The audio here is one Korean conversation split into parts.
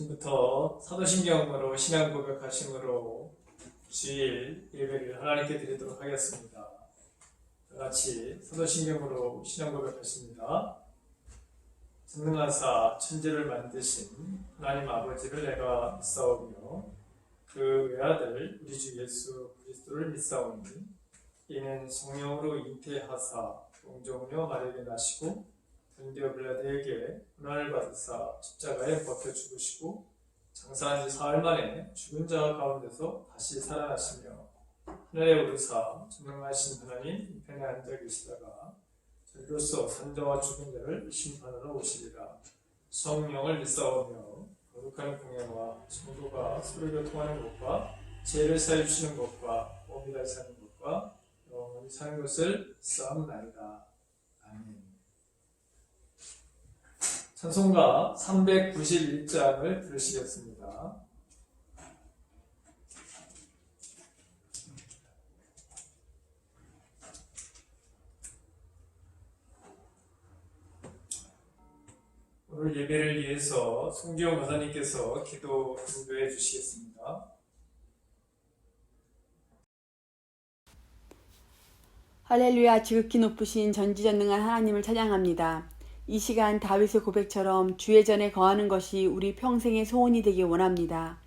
지금부터 사도신경으로 신앙 고백하심으로 주일 예배를 하나님께 드리도록 하겠습니다. 다 같이 사도신경으로 신앙 고백하십니다. 전능하사 천지를 만드신 하나님 아버지를 내가 믿사오며 그 외아들 우리 주 예수 그리스도를 믿사오니 이는 성령으로 잉태하사 동정녀 마리아에게 나시고 본디오 빌라도에게 고난을 받으사 십자가에 벗겨 죽으시고 장사한 지 사흘 만에 죽은 자 가운데서 다시 살아나시며 하늘에 오르사 전능하신 하나님 우편에 앉아 계시다가 저희로서 산자와 죽은 자를 심판하러 오시리라. 성령을 믿사오며 거룩한 공예와 성도가 서로 교통하는 것과 죄를 사해 주시는 것과 몸이 다시 사는 것과 영원히 사는 것을 믿사옵나이다. 아멘. 찬송가 391장을 들으시겠습니다. 오늘 예배를 위해서 송기영 권사님께서 기도 인도해 주시겠습니다. 할렐루야. 지극히 높으신 전지전능한 하나님을 찬양합니다. 이 시간 다윗의 고백처럼 주의 전에 거하는 것이 우리 평생의 소원이 되길 원합니다.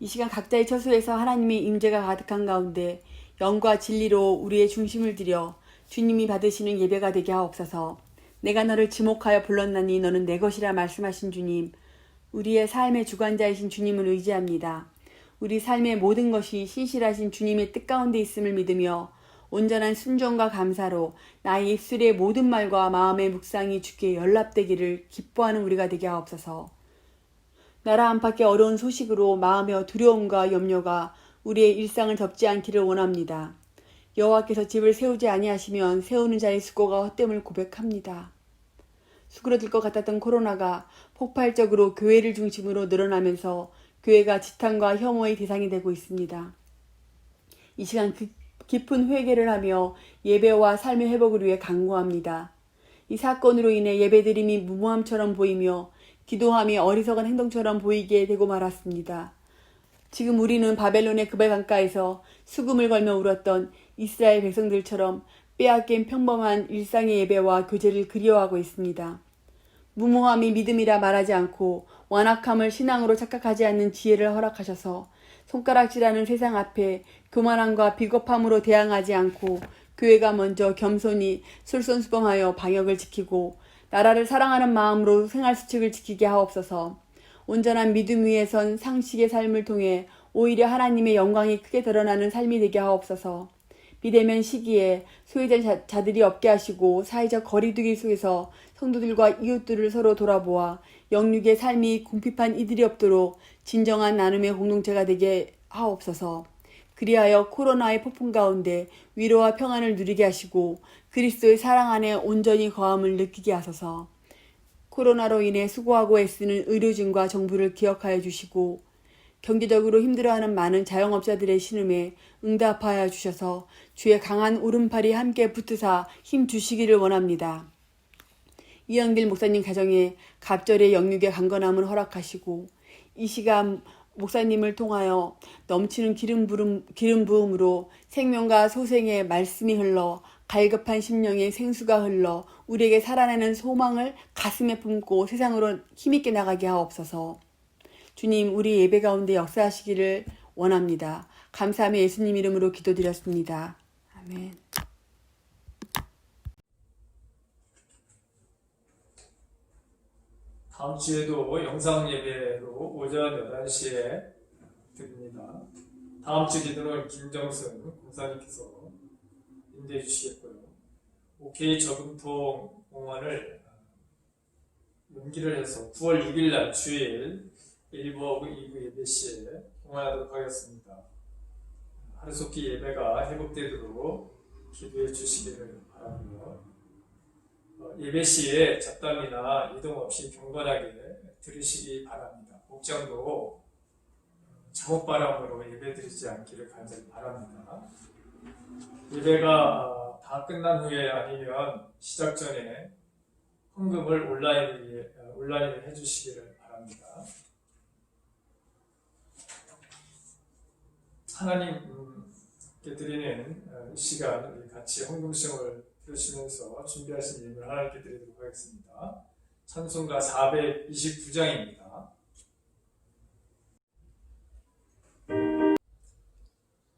이 시간 각자의 처소에서 하나님의 임재가 가득한 가운데 영과 진리로 우리의 중심을 들여 주님이 받으시는 예배가 되게 하옵소서. 내가 너를 지목하여 불렀나니 너는 내 것이라 말씀하신 주님, 우리의 삶의 주관자이신 주님을 의지합니다. 우리 삶의 모든 것이 신실하신 주님의 뜻 가운데 있음을 믿으며 온전한 순종과 감사로 나의 입술의 모든 말과 마음의 묵상이 주께 연락되기를 기뻐하는 우리가 되게 하옵소서. 나라 안팎의 어려운 소식으로 마음의 두려움과 염려가 우리의 일상을 덮지 않기를 원합니다. 여호와께서 집을 세우지 아니하시면 세우는 자의 수고가 헛됨을 고백합니다. 수그러들 것 같았던 코로나가 폭발적으로 교회를 중심으로 늘어나면서 교회가 지탄과 혐오의 대상이 되고 있습니다. 이 시간 깊은 회개를 하며 예배와 삶의 회복을 위해 간구합니다. 이 사건으로 인해 예배드림이 무모함처럼 보이며 기도함이 어리석은 행동처럼 보이게 되고 말았습니다. 지금 우리는 바벨론의 그발 강가에서 수금을 걸며 울었던 이스라엘 백성들처럼 빼앗긴 평범한 일상의 예배와 교제를 그리워하고 있습니다. 무모함이 믿음이라 말하지 않고 완악함을 신앙으로 착각하지 않는 지혜를 허락하셔서 손가락질하는 세상 앞에 교만함과 비겁함으로 대항하지 않고 교회가 먼저 겸손히 솔선수범하여 방역을 지키고 나라를 사랑하는 마음으로 생활수칙을 지키게 하옵소서. 온전한 믿음 위에 선 상식의 삶을 통해 오히려 하나님의 영광이 크게 드러나는 삶이 되게 하옵소서. 비대면 시기에 소외된 자들이 없게 하시고 사회적 거리두기 속에서 성도들과 이웃들을 서로 돌아보아 영육의 삶이 궁핍한 이들이 없도록 진정한 나눔의 공동체가 되게 하옵소서. 그리하여 코로나의 폭풍 가운데 위로와 평안을 누리게 하시고 그리스도의 사랑 안에 온전히 거함을 느끼게 하소서. 코로나로 인해 수고하고 애쓰는 의료진과 정부를 기억하여 주시고 경제적으로 힘들어하는 많은 자영업자들의 신음에 응답하여 주셔서 주의 강한 오른팔이 함께 붙으사 힘 주시기를 원합니다. 이영길 목사님 가정에 갑절의 영육의 강건함을 허락하시고 이 시간 목사님을 통하여 넘치는 기름 부음으로 생명과 소생의 말씀이 흘러 갈급한 심령의 생수가 흘러 우리에게 살아나는 소망을 가슴에 품고 세상으로 힘있게 나가게 하옵소서. 주님, 우리 예배 가운데 역사하시기를 원합니다. 감사하며 예수님 이름으로 기도드렸습니다. 아멘. 다음 주에도 영상 예배로 오전 11시에 드립니다. 다음 주 기도는 김정승 공사님께서 인도해 주시겠고요. OK 저금통 공원을 연기를 해서 9월 6일 날 주일 1부하고 2부 예배 시에 공헌하도록 하겠습니다. 하루속히 예배가 회복되도록 기도해 주시기를 바라고요. 예배 시에 잡담이나 이동 없이 경건하게 들으시기 바랍니다. 복장도 잠옷바람으로 예배 드리지 않기를 간절히 바랍니다. 예배가 다 끝난 후에 아니면 시작 전에 헌금을 온라인으로 해주시기를 바랍니다. 하나님께 드리는 이 시간 우리 같이 헌금성을 들으시면서 준비하신 예물을 하나님께 드리도록 하겠습니다. 찬송가 429장입니다.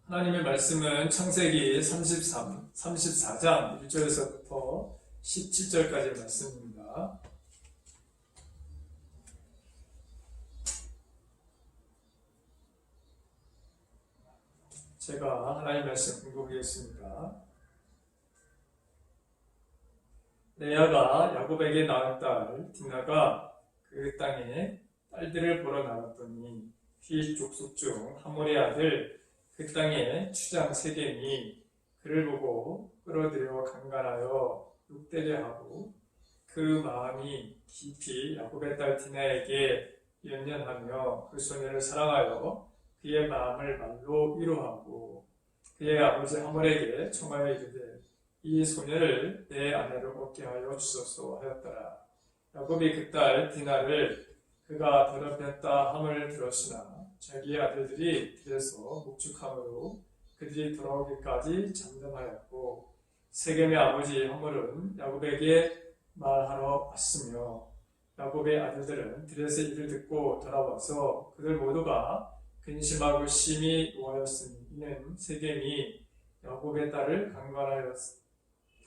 하나님의 말씀은 창세기 34장 1절에서부터 17절까지의 말씀입니다. 제가 하나님의 말씀 공부하겠습니다. 레아가 야곱에게 낳은 딸 디나가 그 땅에 딸들을 보러 나갔더니 휘 족속 중 하몰의 아들 그 땅의 추장 세겜이 그를 보고 끌어들여 강간하여 욕되게 하고 그 마음이 깊이 야곱의 딸 디나에게 연연하며 그 소녀를 사랑하여 그의 마음을 말로 위로하고 그의 아버지 하몰에게 청하여 이르되 이 소녀를 내 아내로 얻게 하여 주소서 하였더라. 야곱이 그 딸 디나를 그가 더럽혔다 함을 들었으나 자기의 아들들이 들에서 목축함으로 그들이 돌아오기까지 잠잠하였고 세겜의 아버지 하몰은 야곱에게 말하러 왔으며 야곱의 아들들은 들에서 이를 듣고 돌아와서 그들 모두가 근심하고 심히 노하였으니 이는 세겜이 야곱의 딸을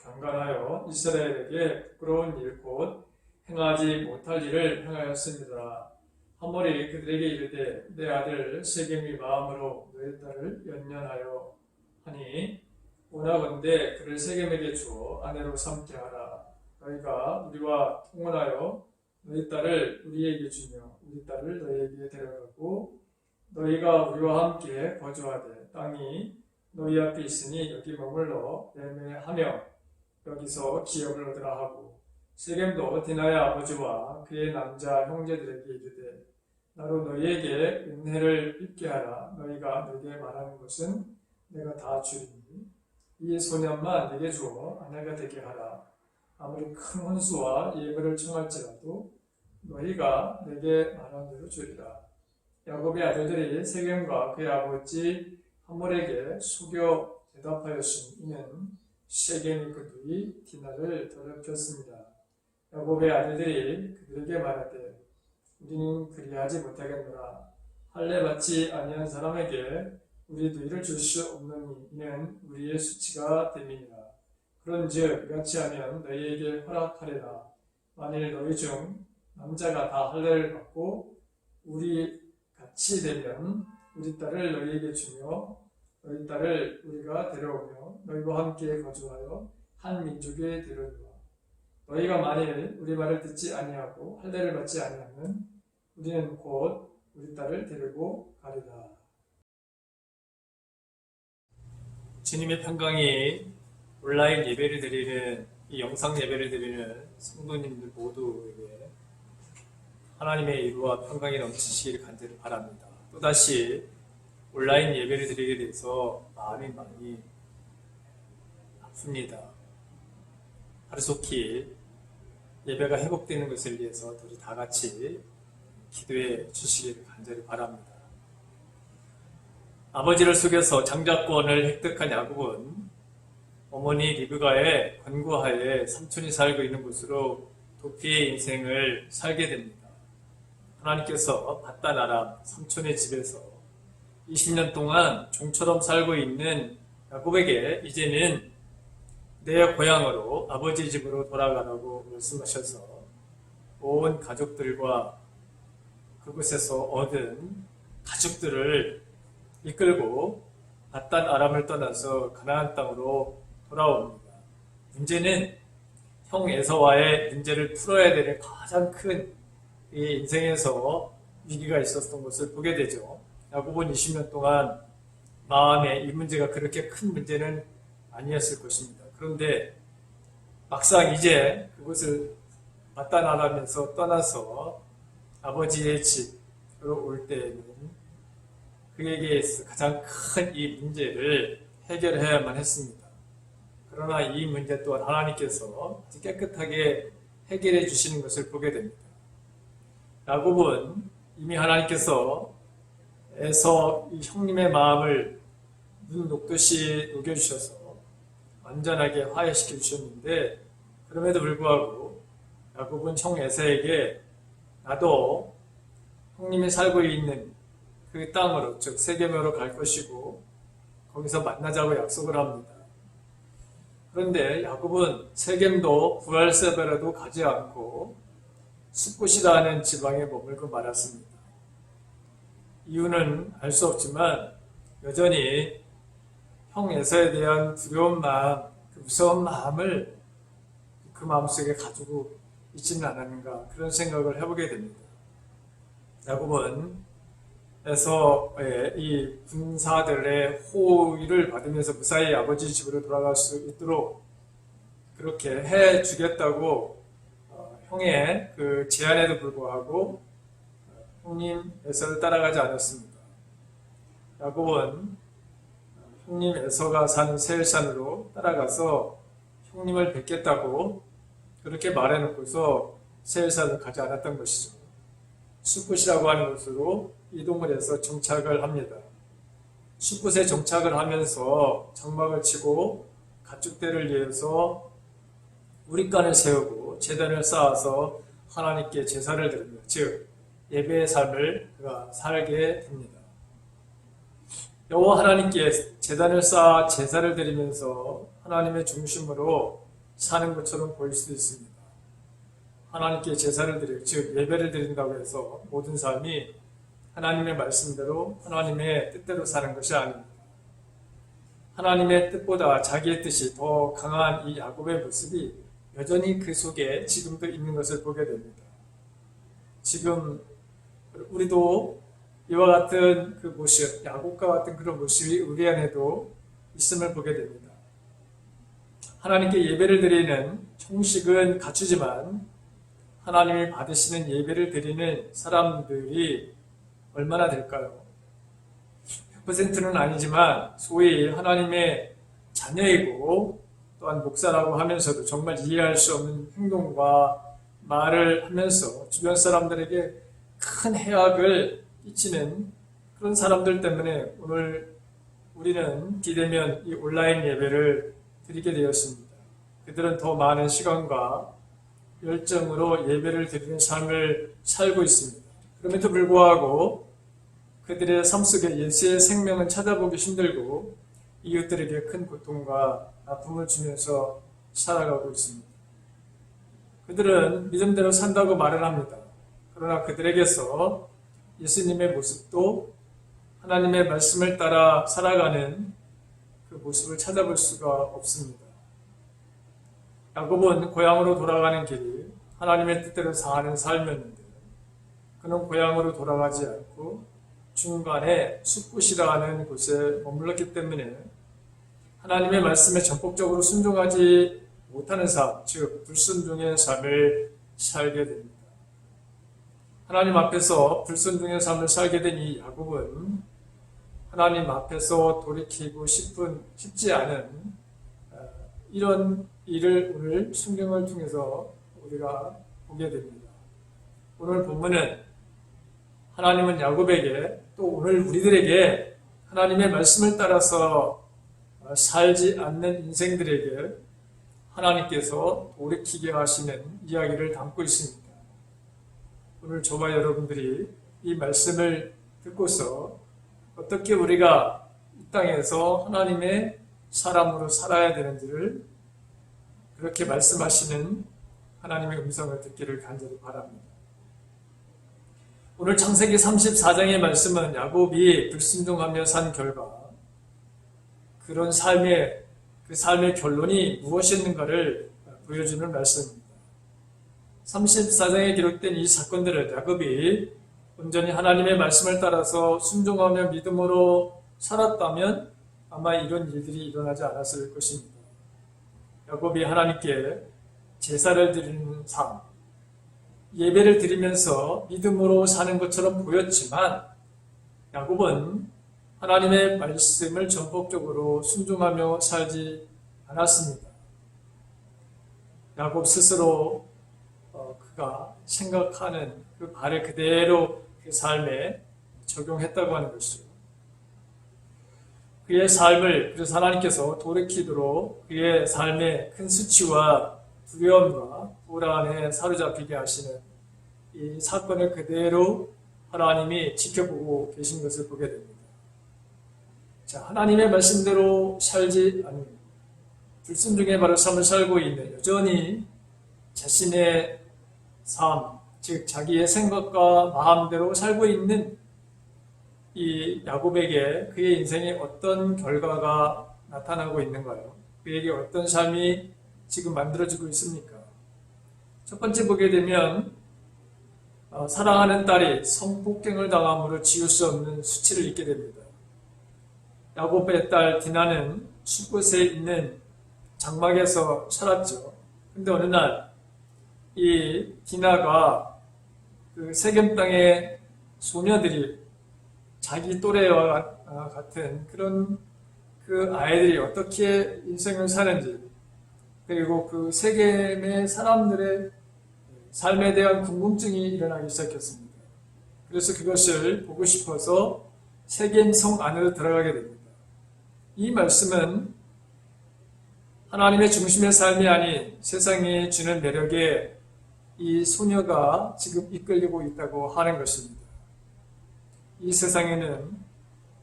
강간하여 이스라엘에게 부끄러운 일 곧 행하지 못할 일을 행하였습니다. 하몰이 그들에게 이르되 내 아들 세겜이 마음으로 너희 딸을 연연하여 하니 원하건대 그를 세겜에게 주어 아내로 삼게 하라. 너희가 우리와 통혼하여 너희 딸을 우리에게 주며 우리 딸을 너희에게 데려가고 너희가 우리와 함께 거주하되 땅이 너희 앞에 있으니 여기 머물러 매매하며 여기서 기업을 얻으라 하고 세겜도 디나의 아버지와 그의 남자 형제들에게 이르되 나로 너희에게 은혜를 입게 하라. 너희가 내게 말하는 것은 내가 다 주리니 이 소년만 내게 주어 아내가 되게 하라. 아무리 큰 혼수와 예물을 청할지라도 너희가 내게 말한 대로 주리라. 야곱의 아들들이 세겜과 그의 아버지 하몰에게 속여 대답하였으니 이는 세겜이 그들이 디나를 더럽혔습니다. 야곱의 아들들이 그들에게 말하되 우리는 그리하지 못하겠노라. 할례 받지 아니한 사람에게 우리 누이를 줄 수 없느니 이는 우리의 수치가 됨이니라. 그런즉 이같이 하면 너희에게 허락하리라. 만일 너희 중 남자가 다 할례를 받고 우리 같이 되면 우리 딸을 너희에게 주며 너희 딸을 우리가 데려오며 너희와 함께 거주하여 한 민족에 데려오라. 너희가 만일 우리 말을 듣지 아니하고 할례를 받지 아니하면 우리는 곧 우리 딸을 데리고 가리라. 주님의 평강이 온라인 예배를 드리는 이 영상 예배를 드리는 성도님들 모두에게 하나님의 위로와 평강이 넘치시기를 간절히 바랍니다. 또다시 온라인 예배를 드리게 돼서 마음이 많이 아픕니다. 하루속히 예배가 회복되는 것을 위해서 우리 다 같이 기도해 주시기를 간절히 바랍니다. 아버지를 속여서 장자권을 획득한 야곱은 어머니 리브가의 권고하에 삼촌이 살고 있는 곳으로 도피의 인생을 살게 됩니다. 하나님께서 바단 아람 삼촌의 집에서 20년 동안 종처럼 살고 있는 야곱에게 이제는 내 고향으로 아버지 집으로 돌아가라고 말씀하셔서 온 가족들과 그곳에서 얻은 가족들을 이끌고 바단 아람을 떠나서 가나안 땅으로 돌아옵니다. 문제는 형 에서와의 문제를 풀어야 되는 가장 큰 이 인생에서 위기가 있었던 것을 보게 되죠. 야곱은 20년 동안 마음에 이 문제가 그렇게 큰 문제는 아니었을 것입니다. 그런데 막상 이제 그것을 바단 아람에서 떠나서 아버지의 집으로 올 때에는 그에게 가장 큰 이 문제를 해결해야만 했습니다. 그러나 이 문제 또한 하나님께서 깨끗하게 해결해 주시는 것을 보게 됩니다. 야곱은 이미 하나님께서 에서 이 형님의 마음을 눈 녹듯이 녹여주셔서 완전하게 화해시켜 주셨는데, 그럼에도 불구하고 야곱은 형 에서에게 나도 형님이 살고 있는 그 땅으로, 즉 세겜으로 갈 것이고 거기서 만나자고 약속을 합니다. 그런데 야곱은 세겜도 부엘세바라도 가지 않고 숫곳이라는 지방에 머물고 말았습니다. 이유는 알 수 없지만 여전히 형 에서에 대한 두려운 마음, 그 무서운 마음을 그 마음속에 가지고 있지는 않았는가, 그런 생각을 해보게 됩니다. 야곱은 에서의 이 군사들의 호의를 받으면서 무사히 아버지 집으로 돌아갈 수 있도록 그렇게 해 주겠다고 형의 그 제안에도 불구하고 형님 에서를 따라가지 않았습니다. 야곱은 형님 에서가 사는 세일산으로 따라가서 형님을 뵙겠다고 그렇게 말해놓고서 세일산을 가지 않았던 것이죠. 숫곳이라고 하는 곳으로 이동을 해서 정착을 합니다. 숫곳에 정착을 하면서 장막을 치고 가축대를 위해서 우릿간을 세우고 제단을 쌓아서 하나님께 제사를 드립니다. 즉 예배의 삶을 그가 살게 됩니다. 여호와 하나님께 제단을 쌓아 제사를 드리면서 하나님의 중심으로 사는 것처럼 보일 수도 있습니다. 하나님께 제사를 드리고, 즉 예배를 드린다고 해서 모든 삶이 하나님의 말씀대로 하나님의 뜻대로 사는 것이 아닙니다. 하나님의 뜻보다 자기의 뜻이 더 강한 이 야곱의 모습이 여전히 그 속에 지금도 있는 것을 보게 됩니다. 지금 우리도 이와 같은 그 모습, 야곱과 같은 그런 모습이 우리 안에도 있음을 보게 됩니다. 하나님께 예배를 드리는 형식은 갖추지만 하나님이 받으시는 예배를 드리는 사람들이 얼마나 될까요? 100%는 아니지만 소위 하나님의 자녀이고 또한 목사라고 하면서도 정말 이해할 수 없는 행동과 말을 하면서 주변 사람들에게 큰 해악을 끼치는 그런 사람들 때문에 오늘 우리는 비대면 이 온라인 예배를 드리게 되었습니다. 그들은 더 많은 시간과 열정으로 예배를 드리는 삶을 살고 있습니다. 그럼에도 불구하고 그들의 삶 속에 예수의 생명은 찾아보기 힘들고 이웃들에게 큰 고통과 아픔을 주면서 살아가고 있습니다. 그들은 믿음대로 산다고 말을 합니다. 그러나 그들에게서 예수님의 모습도 하나님의 말씀을 따라 살아가는 그 모습을 찾아볼 수가 없습니다. 야곱은 고향으로 돌아가는 길이 하나님의 뜻대로 사는 삶이었는데 그는 고향으로 돌아가지 않고 중간에 숫곳이라는 곳에 머물렀기 때문에 하나님의 말씀에 전폭적으로 순종하지 못하는 삶, 즉 불순종의 삶을 살게 됩니다. 하나님 앞에서 불순종의 삶을 살게 된 이 야곱은 하나님 앞에서 돌이키고 싶지 않은 이런 일을 오늘 성경을 통해서 우리가 보게 됩니다. 오늘 본문은 하나님은 야곱에게 또 오늘 우리들에게 하나님의 말씀을 따라서 살지 않는 인생들에게 하나님께서 돌이키게 하시는 이야기를 담고 있습니다. 오늘 저와 여러분들이 이 말씀을 듣고서 어떻게 우리가 이 땅에서 하나님의 사람으로 살아야 되는지를 그렇게 말씀하시는 하나님의 음성을 듣기를 간절히 바랍니다. 오늘 창세기 34장의 말씀은 야곱이 불순종하며 산 결과 그런 그 삶의 결론이 무엇이었는가를 보여주는 말씀입니다. 34장에 기록된 이 사건들은 야곱이 온전히 하나님의 말씀을 따라서 순종하며 믿음으로 살았다면 아마 이런 일들이 일어나지 않았을 것입니다. 야곱이 하나님께 제사를 드리는 삶, 예배를 드리면서 믿음으로 사는 것처럼 보였지만 야곱은 하나님의 말씀을 전폭적으로 순종하며 살지 않았습니다. 야곱 스스로 그가 생각하는 그 바를 그대로 그 삶에 적용했다고 하는 것이죠. 그의 삶을, 그래서 하나님께서 돌이키도록 그의 삶의 큰 수치와 두려움과 불안에 사로잡히게 하시는 이 사건을 그대로 하나님이 지켜보고 계신 것을 보게 됩니다. 자, 하나님의 말씀대로 살지 않는 불순종의 바로 삶을 살고 있는, 여전히 자신의 삶, 즉 자기의 생각과 마음대로 살고 있는 이 야곱에게 그의 인생에 어떤 결과가 나타나고 있는가요? 그에게 어떤 삶이 지금 만들어지고 있습니까? 첫 번째 보게 되면 사랑하는 딸이 성폭행을 당함으로 지울 수 없는 수치를 잊게 됩니다. 야곱의 딸 디나는 숲곳에 있는 장막에서 살았죠. 근데 어느 날 이 디나가 그 세겜 땅의 소녀들이 자기 또래와 같은 그런 그 아이들이 어떻게 인생을 사는지, 그리고 그 세겜의 사람들의 삶에 대한 궁금증이 일어나기 시작했습니다. 그래서 그것을 보고 싶어서 세겜 성 안으로 들어가게 됩니다. 이 말씀은 하나님의 중심의 삶이 아닌 세상이 주는 매력에 이 소녀가 지금 이끌리고 있다고 하는 것입니다. 이 세상에는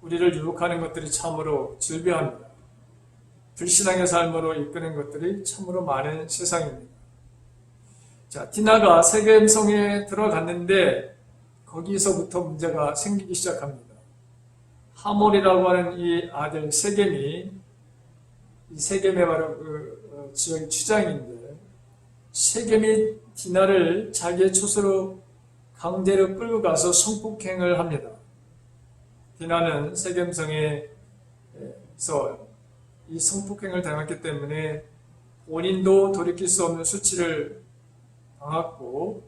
우리를 유혹하는 것들이 참으로 즐비합니다. 불신앙의 삶으로 이끄는 것들이 참으로 많은 세상입니다. 자, 디나가 세겜성에 들어갔는데 거기서부터 문제가 생기기 시작합니다. 하몰이라고 하는 이 아들 세겜이, 이 세겜의 바로 그 지역의 주장인데, 세겜이 디나를 자기의 처소로 강제로 끌고 가서 성폭행을 합니다. 디나는 세겜성에서 이 성폭행을 당했기 때문에 본인도 돌이킬 수 없는 수치를 당했고,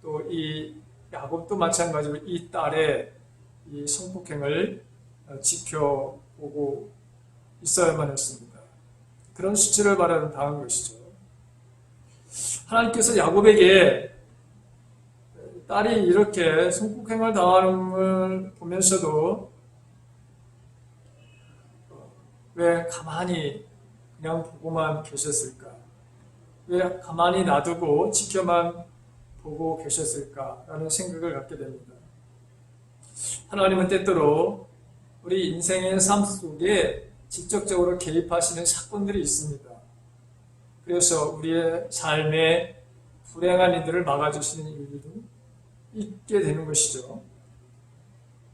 또 이 야곱도 마찬가지로 이 딸의 이 성폭행을 지켜보고 있어야만 했습니다. 그런 수치를 당한 것이죠. 하나님께서 야곱에게 딸이 이렇게 성폭행을 당하는 걸 보면서도 왜 가만히 그냥 보고만 계셨을까? 왜 가만히 놔두고 지켜만 보고 계셨을까라는 생각을 갖게 됩니다. 하나님은 때때로 우리 인생의 삶 속에 직접적으로 개입하시는 사건들이 있습니다. 그래서 우리의 삶에 불행한 이들을 막아주시는 일들도 있게 되는 것이죠.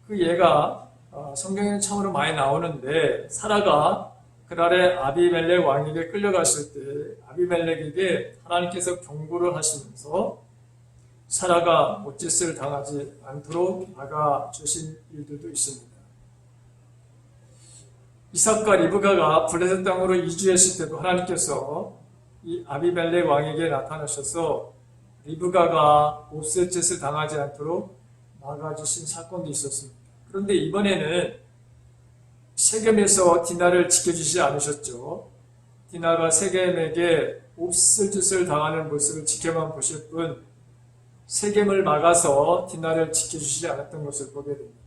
그 예가 성경에는 참으로 많이 나오는데, 사라가 그날에 아비멜렉 왕에게 끌려갔을 때 아비멜렉에게 하나님께서 경고를 하시면서 사라가 못짓을 당하지 않도록 막아주신 일들도 있습니다. 이삭과 리브가가 블레셋 땅으로 이주했을 때도 하나님께서 이 아비멜렉 왕에게 나타나셔서 리브가가 몹쓸짓을 당하지 않도록 막아주신 사건도 있었습니다. 그런데 이번에는 세겜에서 디나를 지켜주시지 않으셨죠. 디나가 세겜에게 몹쓸짓을 당하는 모습을 지켜만 보실 뿐 세겜을 막아서 디나를 지켜주시지 않았던 것을 보게 됩니다.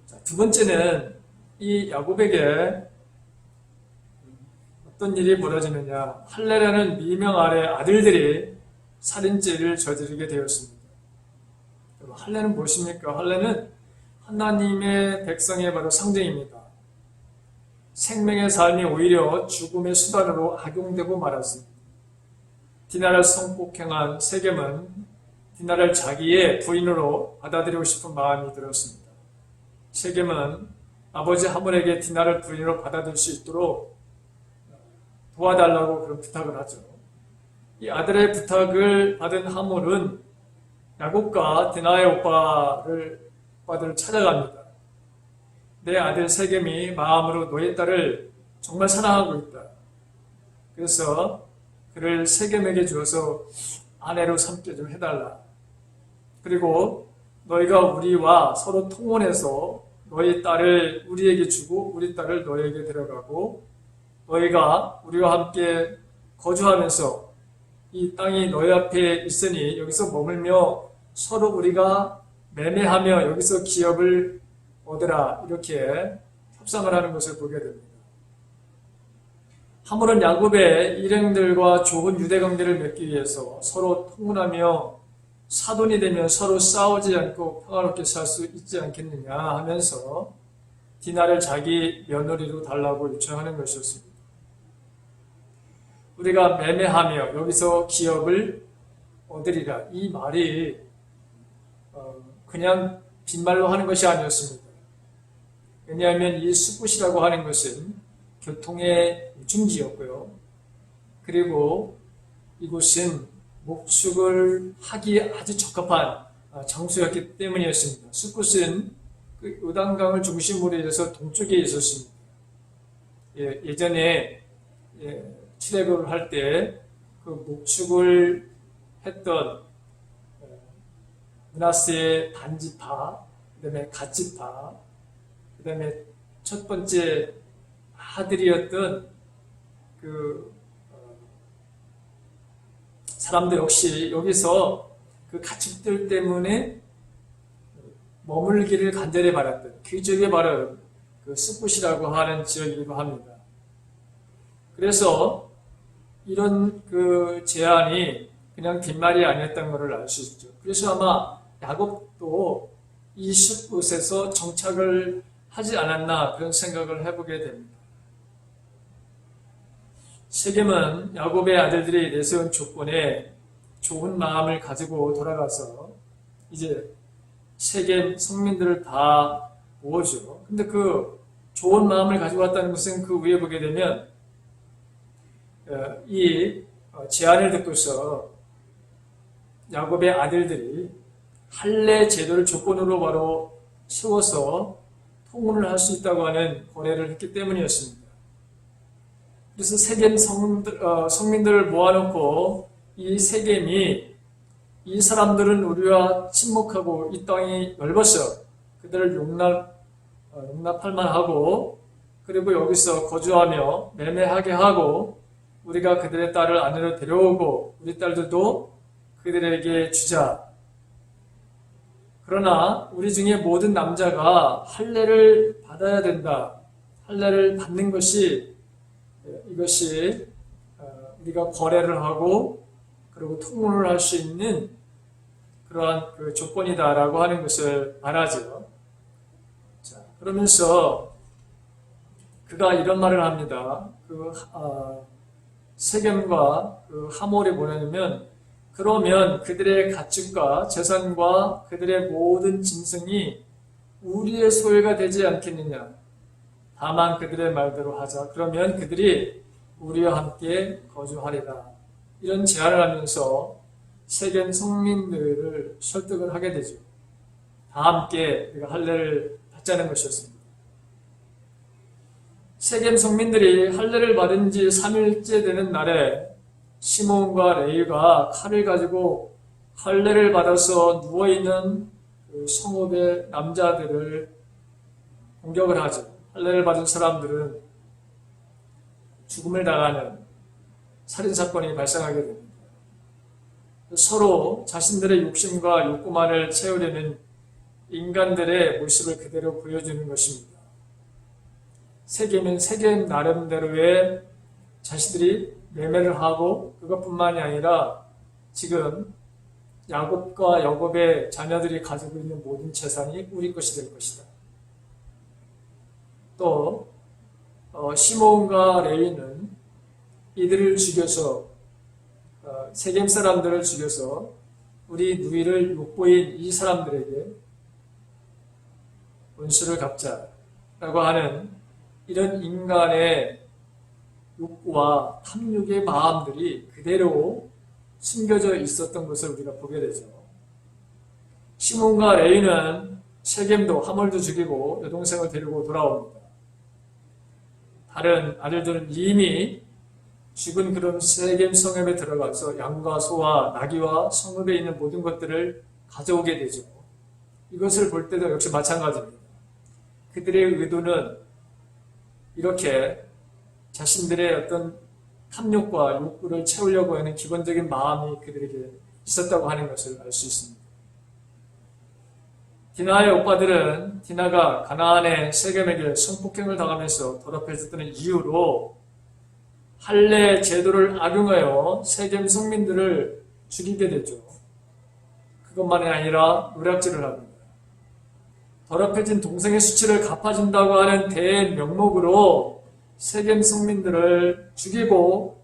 자, 두 번째는 이 야곱에게 어떤 일이 벌어지느냐, 할례라는 미명 아래 아들들이 살인죄를 저지르게 되었습니다. 할례는 무엇입니까? 할례는 하나님의 백성의 바로 상징입니다. 생명의 삶이 오히려 죽음의 수단으로 악용되고 말았습니다. 디나를 성폭행한 세겜은 디나를 자기의 부인으로 받아들이고 싶은 마음이 들었습니다. 세겜은 아버지 하몰에게 디나를 부인으로 받아들일 수 있도록 도와달라고 그런 부탁을 하죠. 이 아들의 부탁을 받은 하몰은 야곱과 디나의 오빠들을 찾아갑니다. 내 아들 세겜이 마음으로 너의 딸을 정말 사랑하고 있다. 그래서 그를 세겜에게 주어서 아내로 삼게 좀 해달라. 그리고 너희가 우리와 서로 통혼해서 너희 딸을 우리에게 주고 우리 딸을 너희에게 데려가고 너희가 우리와 함께 거주하면서 이 땅이 너희 앞에 있으니 여기서 머물며 서로 우리가 매매하며 여기서 기업을 얻으라 이렇게 협상을 하는 것을 보게 됩니다. 하물은 야곱의 일행들과 좋은 유대 관계를 맺기 위해서 서로 통훈하며 사돈이 되면 서로 싸우지 않고 평화롭게 살 수 있지 않겠느냐 하면서 디나를 자기 며느리로 달라고 요청하는 것이었습니다. 우리가 매매하며 여기서 기업을 얻으리라 이 말이 그냥 빈말로 하는 것이 아니었습니다. 왜냐하면 이 숫붓이라고 하는 것은 교통의 중지였고요. 그리고 이곳은 목축을 하기에 아주 적합한 장소였기 때문이었습니다. 숫붓은 그 요단강을 중심으로 해서 동쪽에 있었습니다. 예전에 출애굽을 할 때 그 목축을 했던 므낫세의 반지파, 그 다음에 갓지파, 그 다음에 첫 번째 아들이었던 그 사람들 역시 여기서 그 가축들 때문에 머물기를 간절히 바랐던 그 지역이 바로 그 숫붓이라고 하는 지역이기도 합니다. 그래서 이런 그 제안이 그냥 빈말이 아니었던 것을 알 수 있죠. 그래서 아마 야곱도 이 숫붓에서 정착을 하지 않았나 그런 생각을 해보게 됩니다. 세겜은 야곱의 아들들이 내세운 조건에 좋은 마음을 가지고 돌아가서 이제 세겜 성민들을 다 모으죠. 근데 그 좋은 마음을 가지고 왔다는 것은 그 위에 보게 되면 이 제안을 듣고서 야곱의 아들들이 할례 제도를 조건으로 바로 세워서 통혼을 할 수 있다고 하는 거래를 했기 때문이었습니다. 그래서 세겜 성민들을 모아놓고 이 세겜이 이 사람들은 우리와 친목하고 이 땅이 넓어서 그들을 용납할 만하고 그리고 여기서 거주하며 매매하게 하고 우리가 그들의 딸을 아내로 데려오고 우리 딸들도 그들에게 주자. 그러나 우리 중에 모든 남자가 할례를 받아야 된다. 할례를 받는 것이 이것이 우리가 거래를 하고 그리고 통혼을 할 수 있는 그러한 그 조건이다라고 하는 것을 말하죠. 자, 그러면서 그가 이런 말을 합니다. 세겜과 그 하몰이 뭐냐면 그러면 그들의 가축과 재산과 그들의 모든 짐승이 우리의 소유가 되지 않겠느냐. 다만 그들의 말대로 하자. 그러면 그들이 우리와 함께 거주하리라. 이런 제안을 하면서 세겜 성민들을 설득을 하게 되죠. 다 함께 우리가 할례를 받자는 것이었습니다. 세겜 성민들이 할례를 받은 지 3일째 되는 날에 시몬과 레위가 칼을 가지고 할례를 받아서 누워있는 그 성읍의 남자들을 공격을 하죠. 할례를 받은 사람들은 죽음을 당하는 살인사건이 발생하게 됩니다. 서로 자신들의 욕심과 욕구만을 채우려는 인간들의 모습을 그대로 보여주는 것입니다. 세겜은 세겜 나름대로의 자신들이 매매를 하고 그것뿐만이 아니라 지금 야곱과 여곱의 자녀들이 가지고 있는 모든 재산이 우리 것이 될 것이다. 또 시몬과 레위는 이들을 죽여서 세겜 사람들을 죽여서 우리 누이를 욕보인 이 사람들에게 원수를 갚자라고 하는 이런 인간의 욕구와 탐욕의 마음들이 그대로 숨겨져 있었던 것을 우리가 보게 되죠. 시몬과 레위는 세겜도 하몰도 죽이고 여동생을 데리고 돌아옵니다. 다른 아들들은 이미 죽은 그런 세겜 성읍에 들어가서 양과 소와 나귀와 성읍에 있는 모든 것들을 가져오게 되죠. 이것을 볼 때도 역시 마찬가지입니다. 그들의 의도는 이렇게 자신들의 어떤 탐욕과 욕구를 채우려고 하는 기본적인 마음이 그들에게 있었다고 하는 것을 알 수 있습니다. 디나의 오빠들은 디나가 가나안의 세겜에게 성폭행을 당하면서 더럽혀졌다는 이유로 할례 제도를 악용하여 세겜 성민들을 죽이게 되죠. 그것만이 아니라 노략질을 합니다. 더럽혀진 동생의 수치를 갚아준다고 하는 대명목으로 세겜 성민들을 죽이고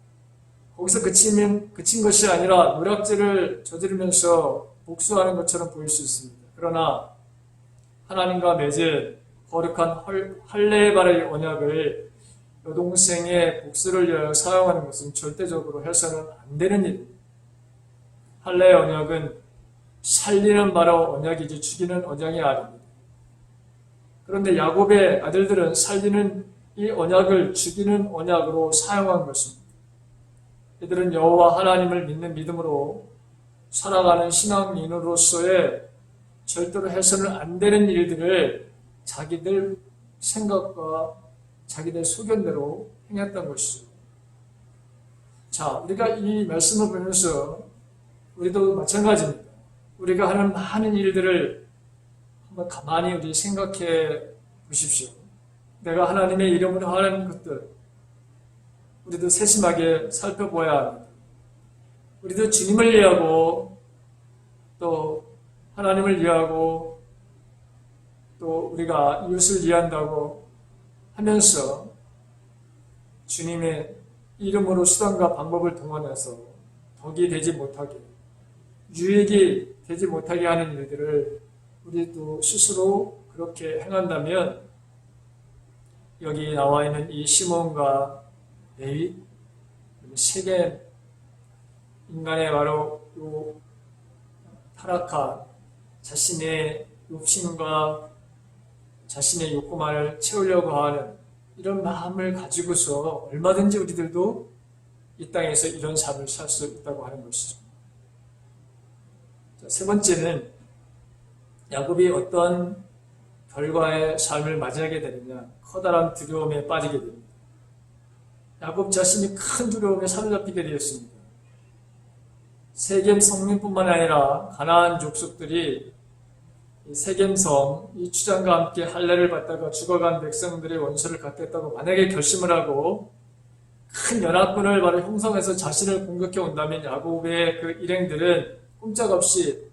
거기서 그친 것이 아니라 노략질을 저지르면서 복수하는 것처럼 보일 수 있습니다. 그러나 하나님과 맺은 거룩한 할례의 발의 언약을 여동생의 복수를 위하여 사용하는 것은 절대적으로 해서는 안 되는 일입니다. 할례의 언약은 살리는 바로 언약이지 죽이는 언약이 아닙니다. 그런데 야곱의 아들들은 살리는 이 언약을 죽이는 언약으로 사용한 것입니다. 이들은 여호와 하나님을 믿는 믿음으로 살아가는 신앙인으로서의 절대로 해서는 안 되는 일들을 자기들 생각과 자기들 소견대로 행했던 것이죠. 자, 우리가 이 말씀을 보면서 우리도 마찬가지입니다. 우리가 하는 많은 일들을 한번 가만히 우리 생각해 보십시오. 내가 하나님의 이름으로 하는 것들, 우리도 세심하게 살펴보아야 합니다. 우리도 주님을 위하고 또 하나님을 위하고 또 우리가 이웃을 위한다고 하면서 주님의 이름으로 수단과 방법을 동원해서 덕이 되지 못하게, 유익이 되지 못하게 하는 일들을 우리도 스스로 그렇게 행한다면 여기 나와 있는 이 시몬과 레위, 세겜 인간의 바로 요 타락한 자신의 욕심과 자신의 욕구만을 채우려고 하는 이런 마음을 가지고서 얼마든지 우리들도 이 땅에서 이런 삶을 살 수 있다고 하는 것이죠. 자, 세 번째는 야곱이 어떤 결과의 삶을 맞이하게 되느냐, 커다란 두려움에 빠지게 됩니다. 야곱 자신이 큰 두려움에 사로잡히게 되었습니다. 세겜 성민뿐만 아니라 가나안 족속들이 세겜성 이 추장과 함께 할례를 받다가 죽어간 백성들의 원수를 갚겠다고 만약에 결심을 하고 큰 연합군을 바로 형성해서 자신을 공격해 온다면 야곱의 그 일행들은 꼼짝없이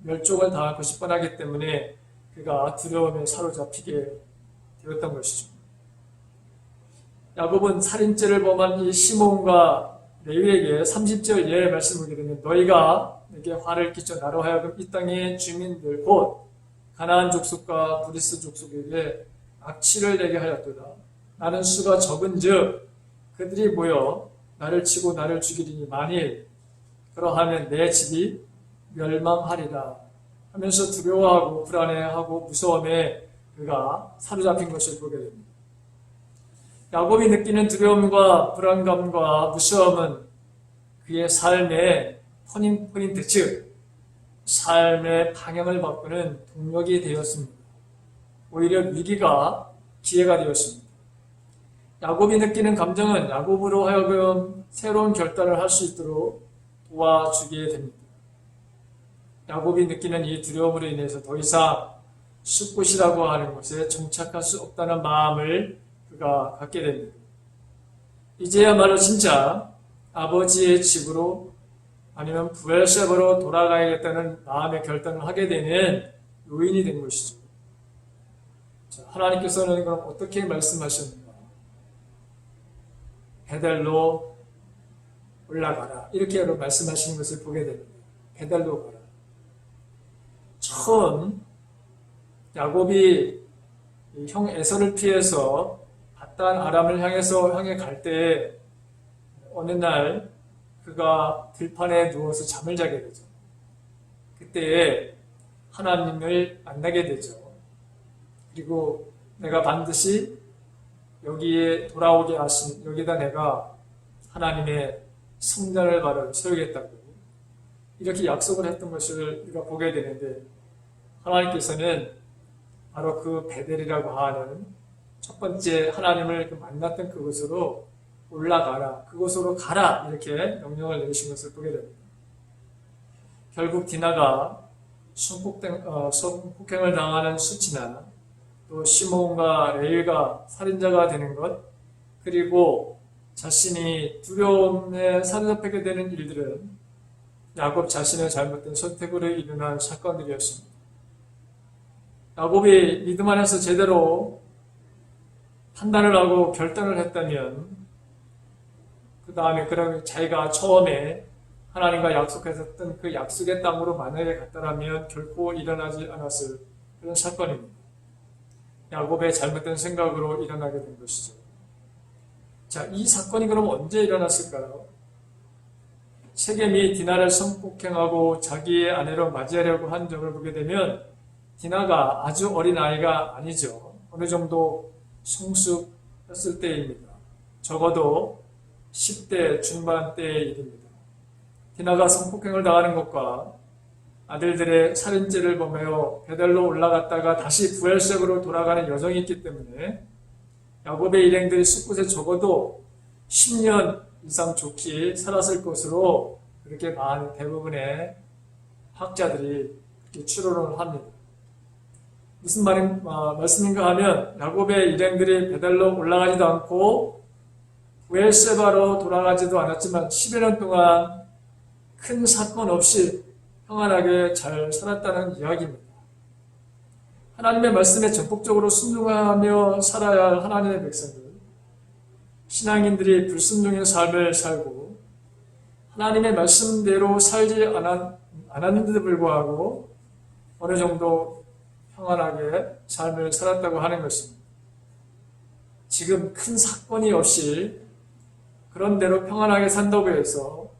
멸종을 당할 것이 뻔하기 때문에 그가 두려움에 사로잡히게 되었던 것이죠. 야곱은 살인죄를 범한 이 시몬과 레위에게 30절 예의 말씀을 하게 되면 너희가 내게 화를 끼쳐 나로 하여금 이 땅의 주민들 곧 가나안 족속과 브리스 족속에게 악취를 내게 하였도다. 나는 수가 적은즉 그들이 모여 나를 치고 나를 죽이리니 만일 그러하면 내 집이 멸망하리라 하면서 두려워하고 불안해하고 무서움에 그가 사로잡힌 것을 보게 됩니다. 야곱이 느끼는 두려움과 불안감과 무서움은 그의 삶의 터닝포인트, 즉 삶의 방향을 바꾸는 동력이 되었습니다. 오히려 위기가 기회가 되었습니다. 야곱이 느끼는 감정은 야곱으로 하여금 새로운 결단을 할 수 있도록 도와주게 됩니다. 야곱이 느끼는 이 두려움으로 인해서 더 이상 숲곳이라고 하는 곳에 정착할 수 없다는 마음을 그가 갖게 됩니다. 이제야말로 진짜 아버지의 집으로 아니면 부엘세바로 돌아가야겠다는 마음의 결단을 하게 되는 요인이 된 것이죠. 자, 하나님께서는 그럼 어떻게 말씀하셨는가? 베델로 올라가라. 이렇게 말씀하시는 것을 보게 됩니다. 베델로 가라. 처음 야곱이 형 에서를 피해서 단 아람을 향해 갈 때 어느 날 그가 들판에 누워서 잠을 자게 되죠. 그때에 하나님을 만나게 되죠. 그리고 내가 반드시 여기에 돌아오게 하신 여기다 내가 하나님의 성전을 바로 세우겠다고 이렇게 약속을 했던 것을 우리가 보게 되는데 하나님께서는 바로 그 베델이라고 하는 첫 번째 하나님을 만났던 그곳으로 올라가라, 그곳으로 가라 이렇게 명령을 내리신 것을 보게 됩니다. 결국 디나가 성폭행을 당하는 수치나 또 시몬과 레위가 살인자가 되는 것, 그리고 자신이 두려움에 사로잡히게 되는 일들은 야곱 자신의 잘못된 선택으로 일어난 사건들이었습니다. 야곱이 믿음 안에서 제대로 판단을 하고 결단을 했다면 그 다음에 그런 자기가 처음에 하나님과 약속했었던 그 약속의 땅으로 만약에 갔다라면 결코 일어나지 않았을 그런 사건입니다. 야곱의 잘못된 생각으로 일어나게 된 것이죠. 자, 이 사건이 그럼 언제 일어났을까요? 세겜이 디나를 성폭행하고 자기의 아내로 맞이하려고 한 점을 보게 되면 디나가 아주 어린 아이가 아니죠. 어느 정도 성숙했을 때입니다. 적어도 10대 중반 때의 일입니다. 디나가 성폭행을 당하는 것과 아들들의 살인죄를 범하여 베델로 올라갔다가 다시 부엘색으로 돌아가는 여정이 있기 때문에 야곱의 일행들이 숫곳에 적어도 10년 이상 좋게 살았을 것으로 그렇게 많은 대부분의 학자들이 그렇게 추론을 합니다. 무슨 말씀인가 하면 야곱의 일행들이 베델로 올라가지도 않고 부엘세바로 돌아가지도 않았지만 10여 년 동안 큰 사건 없이 평안하게 잘 살았다는 이야기입니다. 하나님의 말씀에 적극적으로 순종하며 살아야 할 하나님의 백성들, 신앙인들이 불순종의 삶을 살고 하나님의 말씀대로 살지 않았는데도 불구하고 어느 정도 평안하게 삶을 살았다고 하는 것입니다. 지금 큰 사건이 없이 그런 대로 평안하게 산다고 해서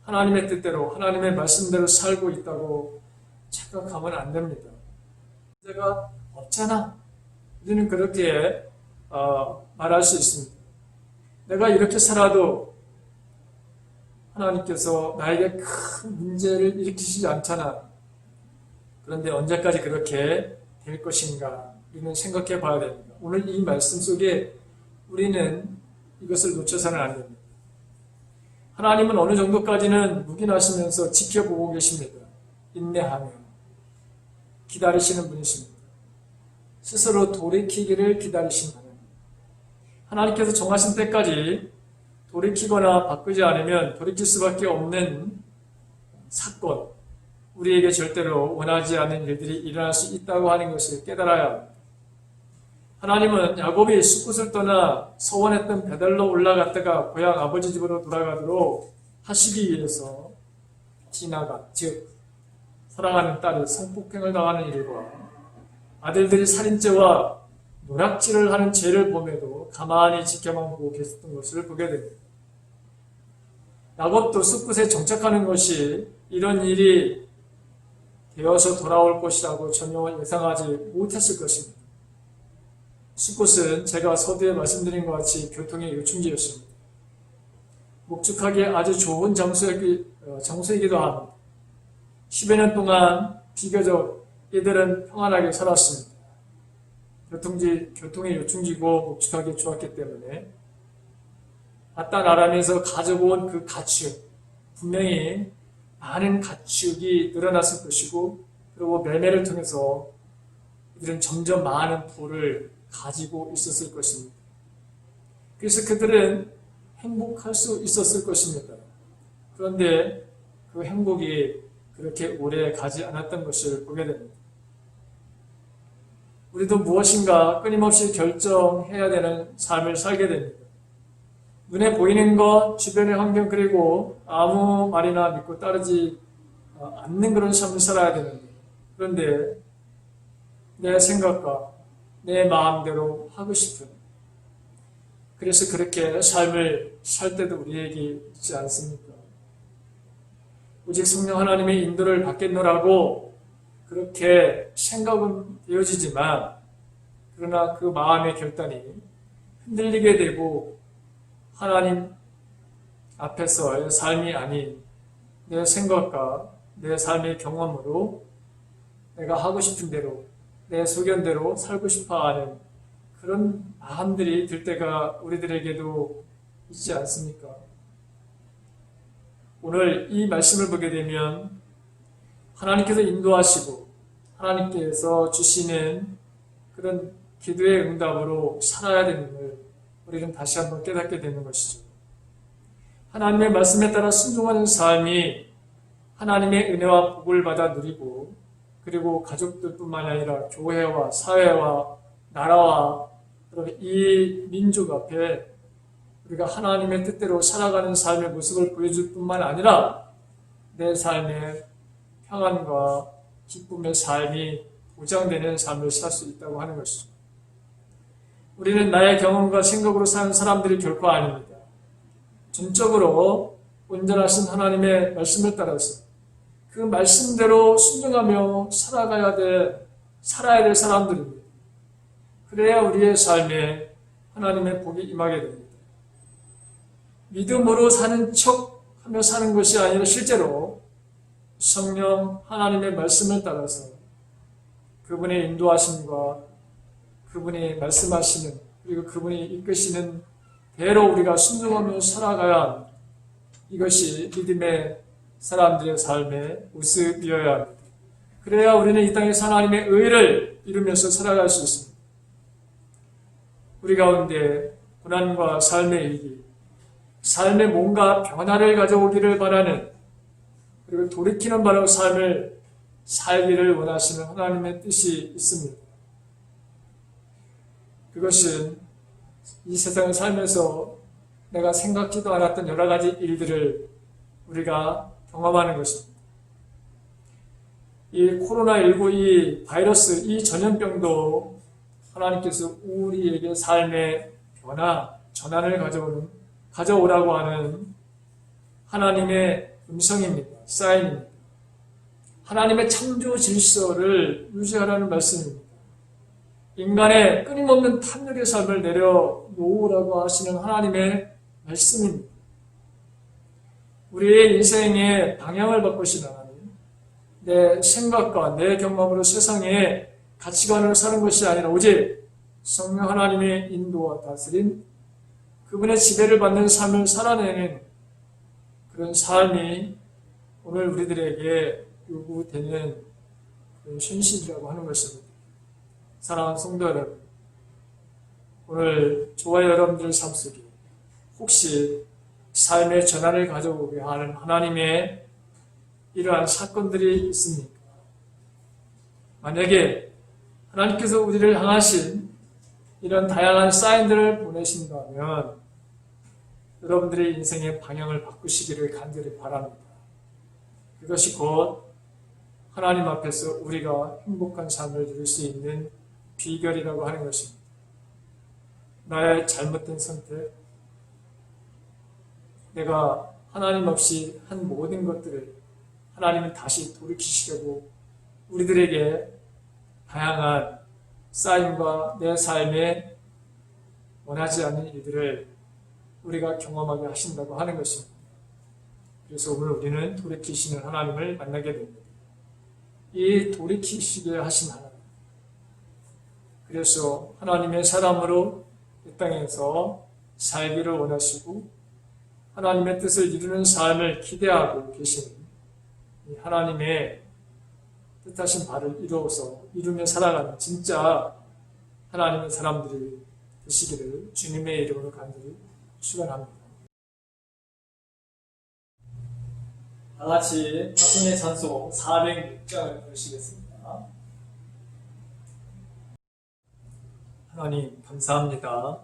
하나님의 뜻대로 하나님의 말씀대로 살고 있다고 착각하면 안 됩니다. 문제가 없잖아. 우리는 그렇게 말할 수 있습니다. 내가 이렇게 살아도 하나님께서 나에게 큰 문제를 일으키시지 않잖아. 그런데 언제까지 그렇게 될 것인가 우리는 생각해 봐야 됩니다. 오늘 이 말씀 속에 우리는 이것을 놓쳐서는 안 됩니다. 하나님은 어느 정도까지는 묵인하시면서 지켜보고 계십니다. 인내하며 기다리시는 분이십니다. 스스로 돌이키기를 기다리신 하나님. 하나님께서 정하신 때까지 돌이키거나 바꾸지 않으면 돌이킬 수밖에 없는 사건, 우리에게 절대로 원하지 않는 일들이 일어날 수 있다고 하는 것을 깨달아야 합니다. 하나님은 야곱이 숫곳을 떠나 소원했던 베델로 올라갔다가 고향 아버지 집으로 돌아가도록 하시기 위해서 디나가, 즉 사랑하는 딸이 성폭행을 당하는 일과 아들들이 살인죄와 노략질을 하는 죄를 범해도 가만히 지켜만 보고 계셨던 것을 보게 됩니다. 야곱도 숫곳에 정착하는 것이 이런 일이 되어서 돌아올 것이라고 전혀 예상하지 못했을 것입니다. 숫곳은 제가 서두에 말씀드린 것 같이 교통의 요충지였습니다. 목축하기에 아주 좋은 장소이기도 합니다. 10여 년 동안 비교적 이들은 평안하게 살았습니다. 교통의 요충지고 목축하기 좋았기 때문에 아단 아람에서 가져온 그 가축, 분명히 많은 가축이 늘어났을 것이고 그리고 매매를 통해서 이들은 점점 많은 부를 가지고 있었을 것입니다. 그래서 그들은 행복할 수 있었을 것입니다. 그런데 그 행복이 그렇게 오래 가지 않았던 것을 보게 됩니다. 우리도 무엇인가 끊임없이 결정해야 되는 삶을 살게 됩니다. 눈에 보이는 것, 주변의 환경, 그리고 아무 말이나 믿고 따르지 않는 그런 삶을 살아야 되는데, 그런데 내 생각과 내 마음대로 하고 싶은, 그래서 그렇게 삶을 살 때도 우리에게 있지 않습니까? 오직 성령 하나님의 인도를 받겠노라고 그렇게 생각은 되어지지만, 그러나 그 마음의 결단이 흔들리게 되고 하나님 앞에서의 삶이 아닌 내 생각과 내 삶의 경험으로 내가 하고 싶은 대로 내 소견대로 살고 싶어하는 그런 마음들이 들 때가 우리들에게도 있지 않습니까? 오늘 이 말씀을 보게 되면 하나님께서 인도하시고 하나님께서 주시는 그런 기도의 응답으로 살아야 되는 걸 우리는 다시 한번 깨닫게 되는 것이죠. 하나님의 말씀에 따라 순종하는 삶이 하나님의 은혜와 복을 받아 누리고 그리고 가족들뿐만 아니라 교회와 사회와 나라와 이 민족 앞에 우리가 하나님의 뜻대로 살아가는 삶의 모습을 보여줄 뿐만 아니라 내 삶의 평안과 기쁨의 삶이 보장되는 삶을 살 수 있다고 하는 것이죠. 우리는 나의 경험과 생각으로 사는 사람들이 결코 아닙니다. 전적으로 온전하신 하나님의 말씀을 따라서 그 말씀대로 순종하며 살아야 될 사람들입니다. 그래야 우리의 삶에 하나님의 복이 임하게 됩니다. 믿음으로 사는 척 하며 사는 것이 아니라 실제로 성령 하나님의 말씀을 따라서 그분의 인도하심과 그분이 말씀하시는 그리고 그분이 이끄시는 대로 우리가 순종하며 살아가야 합니다. 이것이 믿음의 사람들의 삶의 모습이어야 합니다. 그래야 우리는 이 땅에서 하나님의 의를 이루면서 살아갈 수 있습니다. 우리 가운데 고난과 삶의 위기, 삶에 뭔가 변화를 가져오기를 바라는 그리고 돌이키는 바로 삶을 살기를 원하시는 하나님의 뜻이 있습니다. 그것은 이 세상을 살면서 내가 생각지도 않았던 여러 가지 일들을 우리가 경험하는 것입니다. 이 코로나19 이 바이러스, 이 전염병도 하나님께서 우리에게 삶의 변화, 전환을 가져오라고 하는 하나님의 음성입니다. 사인입니다. 하나님의 창조 질서를 유지하라는 말씀입니다. 인간의 끊임없는 탐욕의 삶을 내려놓으라고 하시는 하나님의 말씀입니다. 우리의 인생의 방향을 바꾸시는 하나님, 내 생각과 내 경험으로 세상의 가치관으로 사는 것이 아니라 오직 성령 하나님의 인도와 다스림, 그분의 지배를 받는 삶을 살아내는 그런 삶이 오늘 우리들에게 요구되는 그런 현실이라고 하는 것입니다. 사랑하는 성도 여러분, 오늘 저와 여러분들 삶 속에 혹시 삶의 전환을 가져오게 하는 하나님의 이러한 사건들이 있습니까? 만약에 하나님께서 우리를 향하신 이런 다양한 사인들을 보내신다면 여러분들의 인생의 방향을 바꾸시기를 간절히 바랍니다. 그것이 곧 하나님 앞에서 우리가 행복한 삶을 누릴 수 있는 비결이라고 하는 것입니다. 나의 잘못된 선택, 내가 하나님 없이 한 모든 것들을 하나님은 다시 돌이키시려고 우리들에게 다양한 사인과 내 삶에 원하지 않는 일들을 우리가 경험하게 하신다고 하는 것입니다. 그래서 오늘 우리는 돌이키시는 하나님을 만나게 됩니다. 이 돌이키시게 하신 하나님, 그래서 하나님의 사람으로 이 땅에서 살기를 원하시고 하나님의 뜻을 이루는 삶을 기대하고 계시는 이 하나님의 뜻하신 바를 이루며 살아가는 진짜 하나님의 사람들이 되시기를 주님의 이름으로 간절히 축원합니다. 다 같이 화성의 찬송 406장을 부르시겠습니다. 하나님 감사합니다.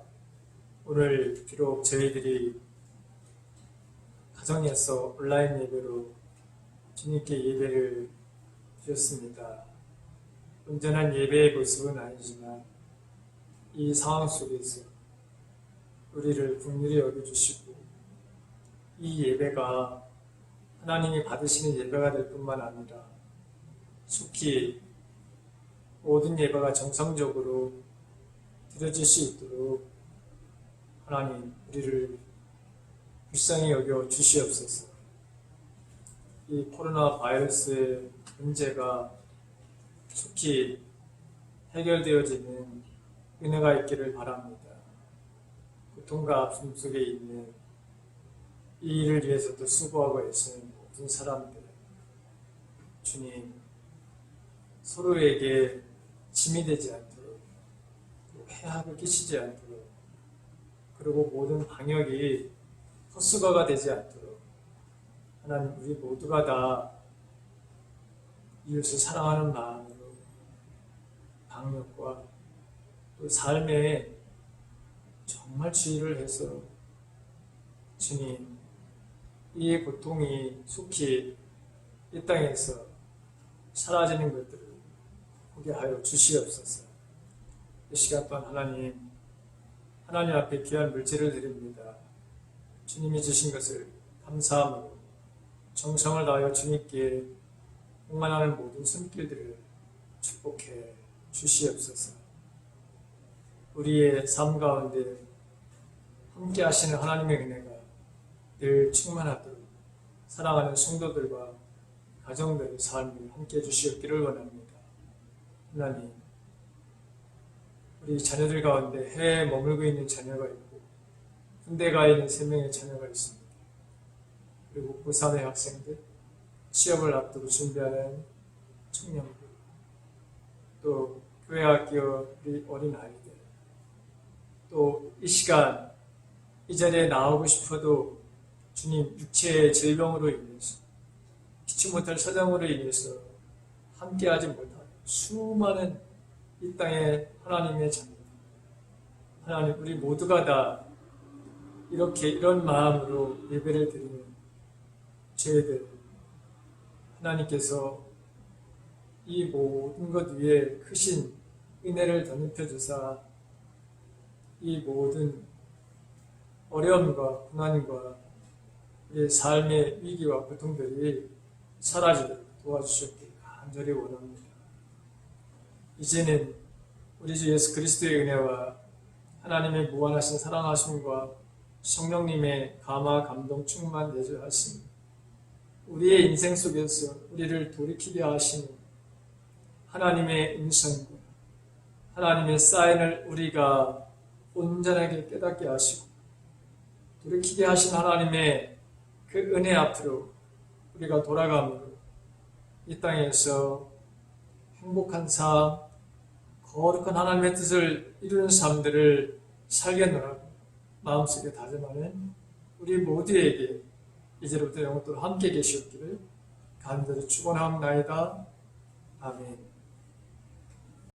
오늘 비록 저희들이 가정에서 온라인 예배로 주님께 예배를 드렸습니다. 온전한 예배의 모습은 아니지만 이 상황 속에서 우리를 긍휼히 여겨주시고 이 예배가 하나님이 받으시는 예배가 될 뿐만 아니라 속히 모든 예배가 정상적으로 드려질 수 있도록 하나님 우리를 불쌍히 여겨 주시옵소서. 이 코로나 바이러스의 문제가 속히 해결되어지는 은혜가 있기를 바랍니다. 고통과 아픔 속에 있는 이 일을 위해서도 수고하고 애쓰는 모든 사람들, 주님, 서로에게 짐이 되지 않도록, 해악을 끼치지 않도록, 그리고 모든 방역이 헛수고가 되지 않도록 하나님, 우리 모두가 다 이웃을 사랑하는 마음으로 방역과 또 삶에 정말 주의를 해서 주님, 이 고통이 속히 이 땅에서 사라지는 것들을 보게 하여 주시옵소서. 이 시간 동안 하나님 앞에 귀한 물질을 드립니다. 주님이 주신 것을 감사함으로 정성을 다하여 주님께 공헌하는 모든 손길들을 축복해 주시옵소서. 우리의 삶 가운데 함께 하시는 하나님의 은혜가 늘 충만하도록 사랑하는 성도들과 가정들의 삶을 함께 해주시옵기를 원합니다. 하나님, 우리 자녀들 가운데 해외에 머물고 있는 자녀가 있고 군대 가 있는 3명의 자녀가 있습니다. 그리고 고3의 학생들, 취업을 앞두고 준비하는 청년들, 또 교회 학교 우리 어린 아이들, 또 이 시간 이 자리에 나오고 싶어도 주님 육체의 질병으로 인해서 피치 못할 사정으로 인해서 함께하지 못하는 수많은 이 땅의 하나님의 자녀들, 하나님, 우리 모두가 다 이런 마음으로 예배를 드리는 저희들, 하나님께서 이 모든 것 위에 크신 은혜를 덧입혀 주사 이 모든 어려움과 고난과 우리의 삶의 위기와 고통들이 사라지도록 도와주셨기를 간절히 원합니다. 이제는 우리 주 예수 그리스도의 은혜와 하나님의 무한하신 사랑하심과 성령님의 감화 감동 충만 내주하심, 우리의 인생 속에서 우리를 돌이키게 하시는 하나님의 음성과 하나님의 사인을 우리가 온전하게 깨닫게 하시고 돌이키게 하신 하나님의 그 은혜 앞으로 우리가 돌아감으로 이 땅에서 행복한 삶, 거룩한 하나님의 뜻을 이루는 삶들을 살겠노라고 마음속에 다짐하는 우리 모두에게 이제부터 영원토록 함께 계시옵기를 간절히 축원하옵나이다. 아멘.